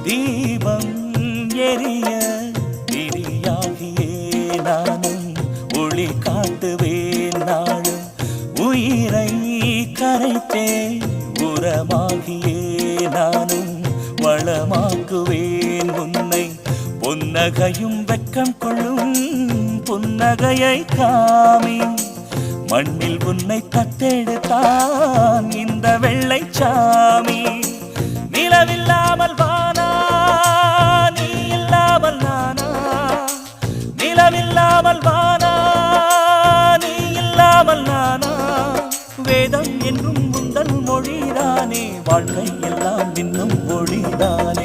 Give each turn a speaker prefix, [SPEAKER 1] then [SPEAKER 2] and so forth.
[SPEAKER 1] தீபம் எரிய திரியாகியே நானும் ஒளி காட்டுவேன் நாளும் உயிரை கரைத்தே உரமாகியே நானும் வளமாக்குவேன் உன்னை புன்னகையும் வெட்கம் கொள்ளும் புன்னகையை காமி மண்ணில் உன்னை தத்தெடுத்தான் இந்த வெள்ளை சாமி நிலவில்லாமல் வானா நீ இல்லாமல் நானா நிலவில்லாமல் வானா நீ இல்லாமல் நானா வேதம் என்றும் முந்தன் மொழிதானே வாழ்க்கை எல்லாம் இன்னும் மொழிதானே